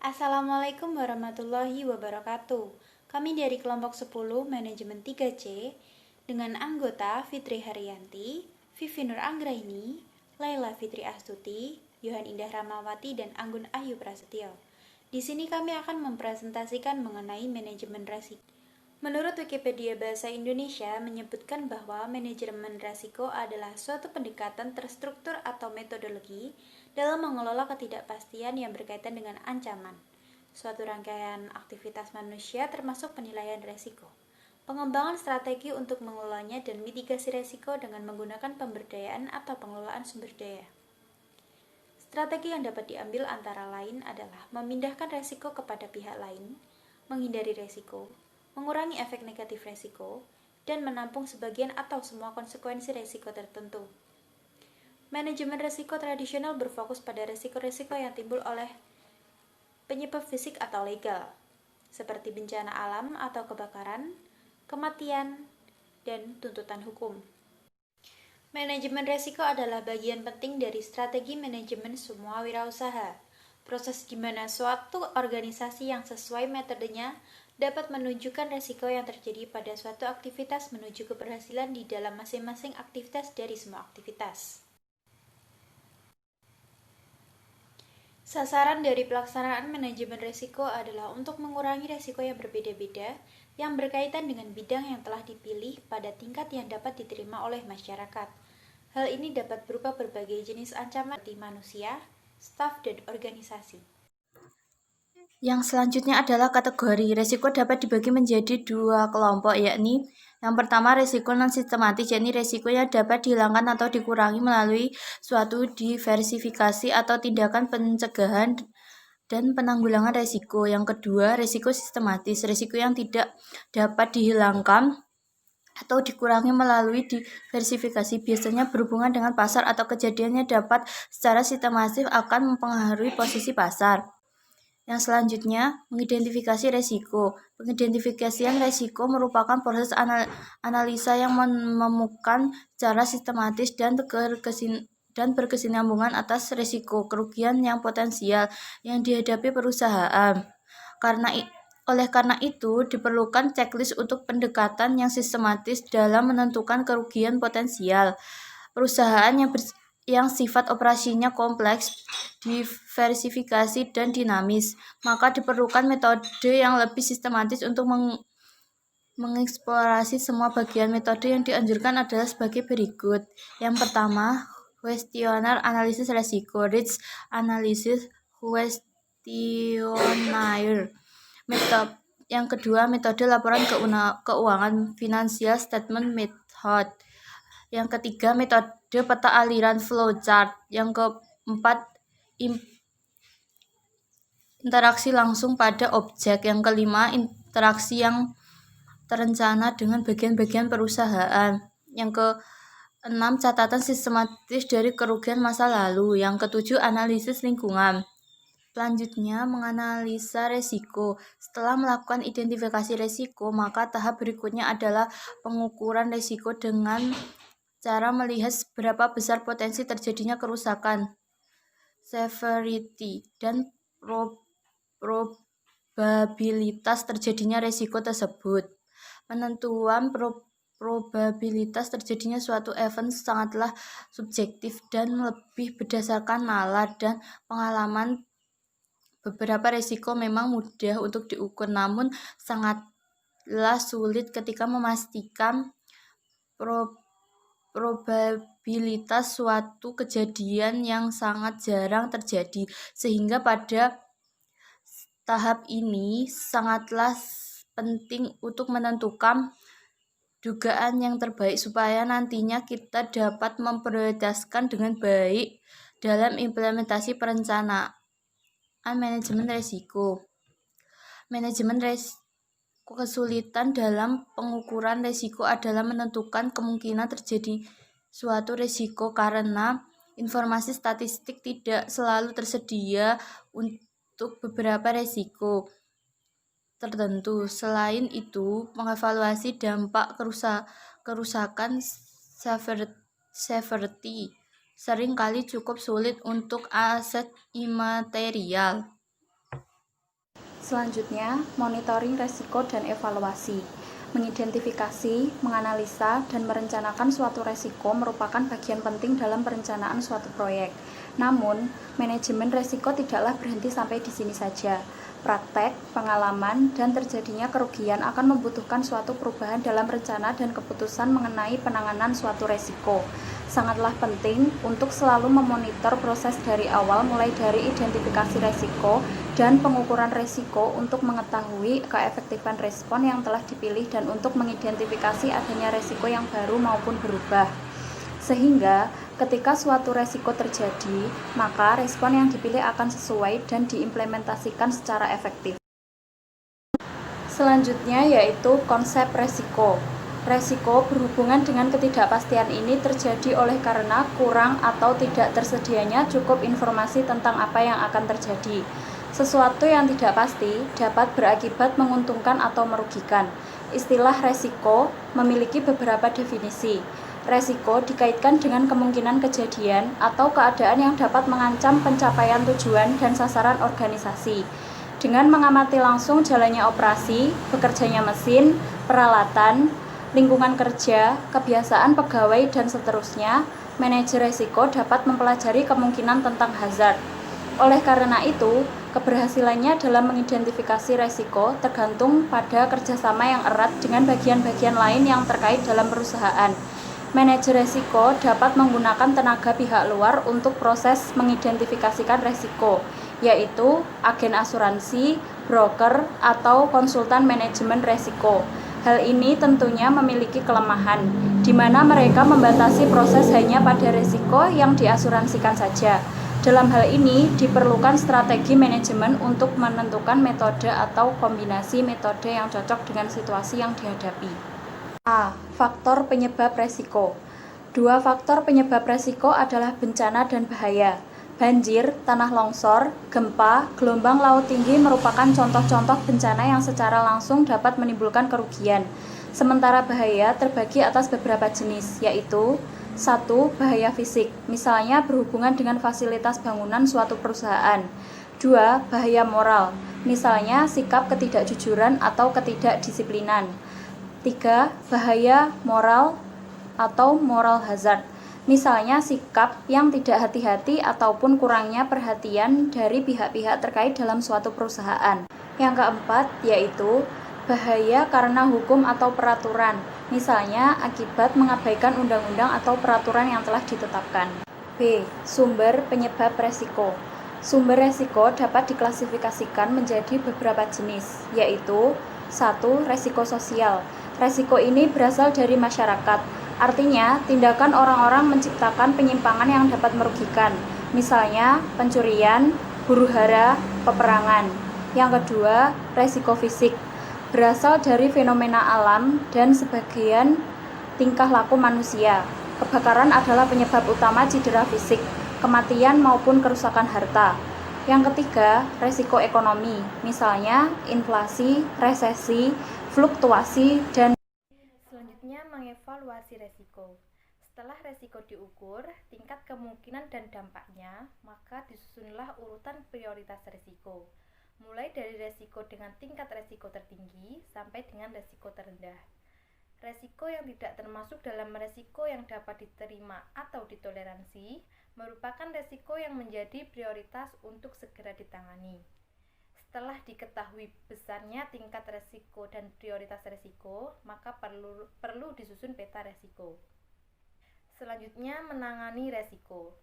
Assalamualaikum warahmatullahi wabarakatuh. Kami dari kelompok 10 Manajemen 3C dengan anggota Fitri Haryanti, Vivi Nur Anggraini, Laila Fitri Astuti, Yohan Indah Ramawati, dan Anggun Ayu Prasetyo. Di sini kami akan mempresentasikan mengenai manajemen resiko. Menurut Wikipedia Bahasa Indonesia menyebutkan bahwa manajemen risiko adalah suatu pendekatan terstruktur atau metodologi dalam mengelola ketidakpastian yang berkaitan dengan ancaman. Suatu rangkaian aktivitas manusia termasuk penilaian risiko, pengembangan strategi untuk mengelolanya dan mitigasi risiko dengan menggunakan pemberdayaan atau pengelolaan sumber daya. Strategi yang dapat diambil antara lain adalah memindahkan risiko kepada pihak lain, menghindari risiko, mengurangi efek negatif risiko, dan menampung sebagian atau semua konsekuensi risiko tertentu. Manajemen risiko tradisional berfokus pada risiko-risiko yang timbul oleh penyebab fisik atau legal, seperti bencana alam atau kebakaran, kematian, dan tuntutan hukum. Manajemen risiko adalah bagian penting dari strategi manajemen semua wirausaha. Proses di mana suatu organisasi yang sesuai metodenya dapat menunjukkan risiko yang terjadi pada suatu aktivitas menuju keberhasilan di dalam masing-masing aktivitas dari semua aktivitas. Sasaran dari pelaksanaan manajemen risiko adalah untuk mengurangi risiko yang berbeda-beda yang berkaitan dengan bidang yang telah dipilih pada tingkat yang dapat diterima oleh masyarakat. Hal ini dapat berupa berbagai jenis ancaman seperti manusia, staf, dan organisasi. Yang selanjutnya adalah kategori. Risiko dapat dibagi menjadi dua kelompok, yakni yang pertama risiko non-sistematis, yakni risiko yang dapat dihilangkan atau dikurangi melalui suatu diversifikasi atau tindakan pencegahan dan penanggulangan risiko. Yang kedua, risiko sistematis, risiko yang tidak dapat dihilangkan atau dikurangi melalui diversifikasi, biasanya berhubungan dengan pasar atau kejadiannya dapat secara sistematis akan mempengaruhi posisi pasar. Yang selanjutnya, mengidentifikasi risiko. Pengidentifikasian risiko merupakan proses analisa yang menemukan secara sistematis dan berkesinambungan atas risiko kerugian yang potensial yang dihadapi perusahaan. Oleh karena itu, diperlukan checklist untuk pendekatan yang sistematis dalam menentukan kerugian potensial. Perusahaan yang sifat operasinya kompleks, diversifikasi, dan dinamis, maka diperlukan metode yang lebih sistematis untuk mengeksplorasi semua bagian. Metode yang dianjurkan adalah sebagai berikut. Yang pertama, kuesioner analisis risiko, risk analysis questionnaire. Yang kedua, metode laporan keuangan, financial statement method. Yang ketiga, metode peta aliran flowchart. Yang keempat, interaksi langsung pada objek. Yang kelima, interaksi yang terencana dengan bagian-bagian perusahaan. Yang keenam, catatan sistematis dari kerugian masa lalu. Yang ketujuh, analisis lingkungan. Selanjutnya, menganalisa risiko. Setelah melakukan identifikasi risiko, maka tahap berikutnya adalah pengukuran risiko dengan cara melihat seberapa besar potensi terjadinya kerusakan, severity, dan probabilitas terjadinya risiko tersebut. Penentuan probabilitas terjadinya suatu event sangatlah subjektif dan lebih berdasarkan nalar dan pengalaman. Beberapa risiko memang mudah untuk diukur, namun sangatlah sulit ketika memastikan probabilitas suatu kejadian yang sangat jarang terjadi, sehingga pada tahap ini sangatlah penting untuk menentukan dugaan yang terbaik supaya nantinya kita dapat memprioritaskan dengan baik dalam implementasi perencanaan manajemen risiko. Manajemen kesulitan dalam pengukuran risiko adalah menentukan kemungkinan terjadi suatu risiko karena informasi statistik tidak selalu tersedia untuk beberapa risiko tertentu. Selain itu, mengevaluasi dampak kerusakan severity seringkali cukup sulit untuk aset imaterial. Selanjutnya, monitoring resiko dan evaluasi. Mengidentifikasi, menganalisa, dan merencanakan suatu resiko merupakan bagian penting dalam perencanaan suatu proyek. Namun, manajemen resiko tidaklah berhenti sampai di sini saja. Praktek, pengalaman, dan terjadinya kerugian akan membutuhkan suatu perubahan dalam rencana dan keputusan mengenai penanganan suatu resiko. Sangatlah penting untuk selalu memonitor proses dari awal, mulai dari identifikasi resiko dan pengukuran resiko untuk mengetahui keefektifan respon yang telah dipilih dan untuk mengidentifikasi adanya resiko yang baru maupun berubah. Sehingga ketika suatu resiko terjadi, maka respon yang dipilih akan sesuai dan diimplementasikan secara efektif. Selanjutnya yaitu konsep resiko. Resiko berhubungan dengan ketidakpastian ini terjadi oleh karena kurang atau tidak tersedianya cukup informasi tentang apa yang akan terjadi. Sesuatu yang tidak pasti dapat berakibat menguntungkan atau merugikan. Istilah resiko memiliki beberapa definisi. Resiko dikaitkan dengan kemungkinan kejadian atau keadaan yang dapat mengancam pencapaian tujuan dan sasaran organisasi. Dengan mengamati langsung jalannya operasi, bekerjanya mesin, peralatan, lingkungan kerja, kebiasaan pegawai, dan seterusnya, manajer resiko dapat mempelajari kemungkinan tentang hazard. Oleh karena itu, keberhasilannya dalam mengidentifikasi resiko tergantung pada kerjasama yang erat dengan bagian-bagian lain yang terkait dalam perusahaan. Manajer resiko dapat menggunakan tenaga pihak luar untuk proses mengidentifikasikan resiko, yaitu agen asuransi, broker, atau konsultan manajemen resiko. Hal ini tentunya memiliki kelemahan, di mana mereka membatasi proses hanya pada resiko yang diasuransikan saja. Dalam hal ini, diperlukan strategi manajemen untuk menentukan metode atau kombinasi metode yang cocok dengan situasi yang dihadapi. A. Faktor penyebab resiko. Dua faktor penyebab resiko adalah bencana dan bahaya. Banjir, tanah longsor, gempa, gelombang laut tinggi merupakan contoh-contoh bencana yang secara langsung dapat menimbulkan kerugian. Sementara bahaya terbagi atas beberapa jenis, yaitu 1. Bahaya fisik, misalnya berhubungan dengan fasilitas bangunan suatu perusahaan. 2. Bahaya moral, misalnya sikap ketidakjujuran atau ketidakdisiplinan. 3. Bahaya moral atau moral hazard, misalnya sikap yang tidak hati-hati ataupun kurangnya perhatian dari pihak-pihak terkait dalam suatu perusahaan. Yang keempat yaitu bahaya karena hukum atau peraturan, misalnya akibat mengabaikan undang-undang atau peraturan yang telah ditetapkan. B. Sumber penyebab resiko. Sumber resiko dapat diklasifikasikan menjadi beberapa jenis, yaitu 1. Resiko sosial. Resiko ini berasal dari masyarakat, artinya tindakan orang-orang menciptakan penyimpangan yang dapat merugikan, misalnya pencurian, huru-hara, peperangan. Yang kedua, resiko fisik, berasal dari fenomena alam dan sebagian tingkah laku manusia. Kebakaran adalah penyebab utama cedera fisik, kematian maupun kerusakan harta. Yang ketiga, resiko ekonomi, misalnya inflasi, resesi, fluktuasi, dan selanjutnya mengevaluasi resiko. Setelah resiko diukur, tingkat kemungkinan dan dampaknya, maka disusunlah urutan prioritas resiko, mulai dari resiko dengan tingkat resiko tertinggi sampai dengan resiko terendah. Resiko yang tidak termasuk dalam resiko yang dapat diterima atau ditoleransi merupakan resiko yang menjadi prioritas untuk segera ditangani. Setelah diketahui besarnya tingkat resiko dan prioritas resiko, maka perlu disusun peta resiko. Selanjutnya, menangani resiko.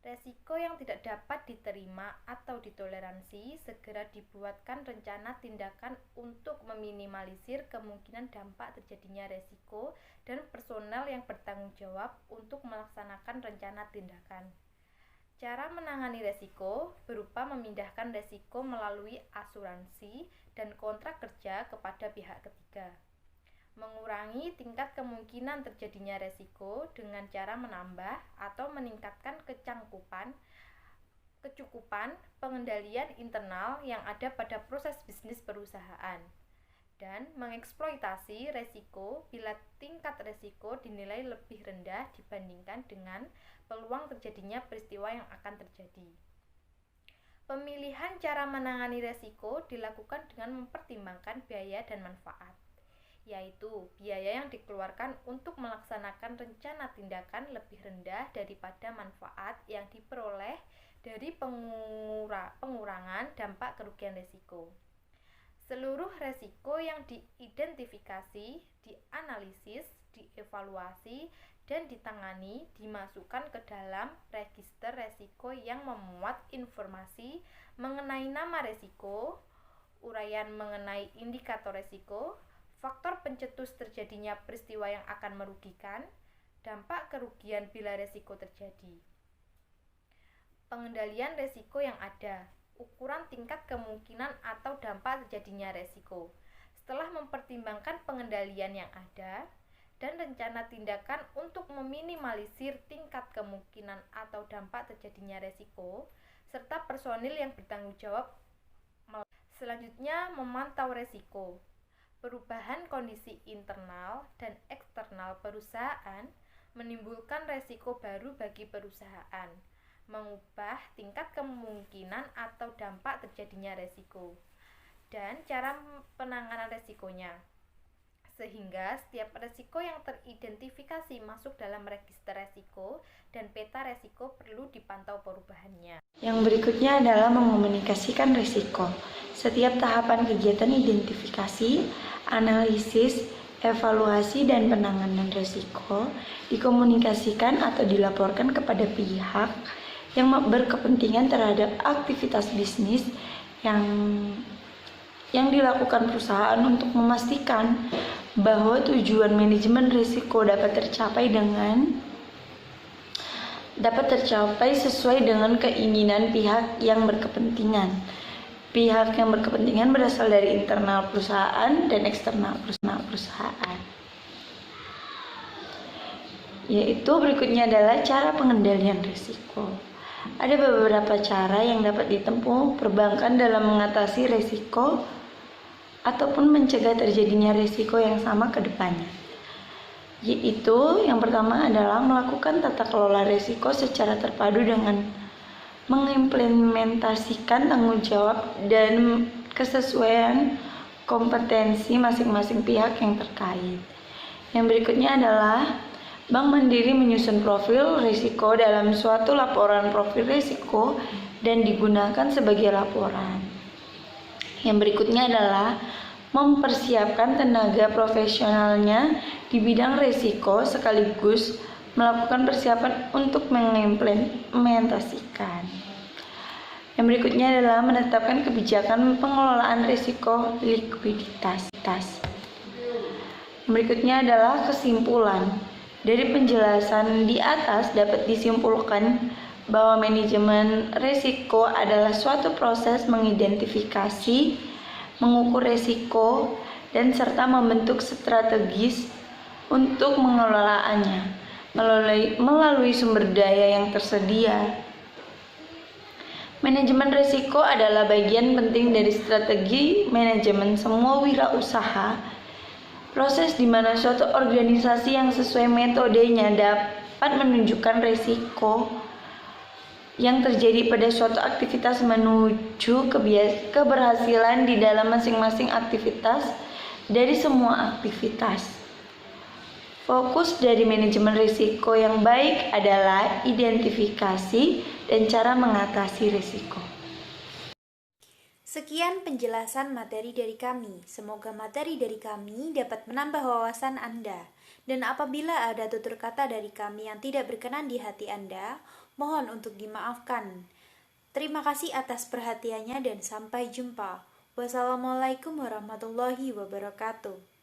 Resiko yang tidak dapat diterima atau ditoleransi segera dibuatkan rencana tindakan untuk meminimalisir kemungkinan dampak terjadinya resiko dan personel yang bertanggung jawab untuk melaksanakan rencana tindakan. Cara menangani resiko berupa memindahkan resiko melalui asuransi dan kontrak kerja kepada pihak ketiga. Mengurangi tingkat kemungkinan terjadinya resiko dengan cara menambah atau meningkatkan kecukupan pengendalian internal yang ada pada proses bisnis perusahaan, dan mengeksploitasi resiko bila tingkat resiko dinilai lebih rendah dibandingkan dengan peluang terjadinya peristiwa yang akan terjadi. Pemilihan cara menangani resiko dilakukan dengan mempertimbangkan biaya dan manfaat, yaitu biaya yang dikeluarkan untuk melaksanakan rencana tindakan lebih rendah daripada manfaat yang diperoleh dari pengurangan dampak kerugian resiko. Seluruh resiko yang diidentifikasi, dianalisis, dievaluasi, dan ditangani dimasukkan ke dalam register resiko yang memuat informasi mengenai nama resiko, uraian mengenai indikator resiko, faktor pencetus terjadinya peristiwa yang akan merugikan, dampak kerugian bila resiko terjadi. Pengendalian resiko yang ada, ukuran tingkat kemungkinan atau dampak terjadinya resiko. Setelah mempertimbangkan pengendalian yang ada dan rencana tindakan untuk meminimalisir tingkat kemungkinan atau dampak terjadinya resiko, serta personil yang bertanggung jawab. Selanjutnya, memantau resiko. Perubahan kondisi internal dan eksternal perusahaan menimbulkan resiko baru bagi perusahaan, mengubah tingkat kemungkinan atau dampak terjadinya resiko, dan cara penanganan resikonya. Sehingga setiap resiko yang teridentifikasi masuk dalam register resiko dan peta resiko perlu dipantau perubahannya. Yang berikutnya adalah mengomunikasikan resiko. Setiap tahapan kegiatan identifikasi, analisis, evaluasi, dan penanganan resiko dikomunikasikan atau dilaporkan kepada pihak yang berkepentingan terhadap aktivitas bisnis yang dilakukan perusahaan untuk memastikan bahwa tujuan manajemen risiko dapat tercapai sesuai dengan keinginan pihak yang berkepentingan. Pihak yang berkepentingan berasal dari internal perusahaan dan eksternal perusahaan. Yaitu berikutnya adalah cara pengendalian risiko. Ada beberapa cara yang dapat ditempuh perbankan dalam mengatasi risiko ataupun mencegah terjadinya risiko yang sama ke depannya. Yaitu yang pertama adalah melakukan tata kelola risiko secara terpadu dengan mengimplementasikan tanggung jawab dan kesesuaian kompetensi masing-masing pihak yang terkait. Yang berikutnya adalah Bank Mandiri menyusun profil risiko dalam suatu laporan profil risiko dan digunakan sebagai laporan. Yang berikutnya adalah mempersiapkan tenaga profesionalnya di bidang risiko sekaligus melakukan persiapan untuk mengimplementasikan. Yang berikutnya adalah menetapkan kebijakan pengelolaan risiko likuiditas. Yang berikutnya adalah kesimpulan. Dari penjelasan di atas dapat disimpulkan bahwa manajemen risiko adalah suatu proses mengidentifikasi, mengukur risiko, dan serta membentuk strategis untuk mengelolaannya melalui sumber daya yang tersedia. Manajemen risiko adalah bagian penting dari strategi manajemen semua wirausaha. Proses di mana suatu organisasi yang sesuai metodenya dapat menunjukkan risiko yang terjadi pada suatu aktivitas menuju keberhasilan di dalam masing-masing aktivitas dari semua aktivitas. Fokus dari manajemen risiko yang baik adalah identifikasi dan cara mengatasi risiko. Sekian penjelasan materi dari kami. Semoga materi dari kami dapat menambah wawasan Anda. Dan apabila ada tutur kata dari kami yang tidak berkenan di hati Anda, mohon untuk dimaafkan. Terima kasih atas perhatiannya dan sampai jumpa. Wassalamualaikum warahmatullahi wabarakatuh.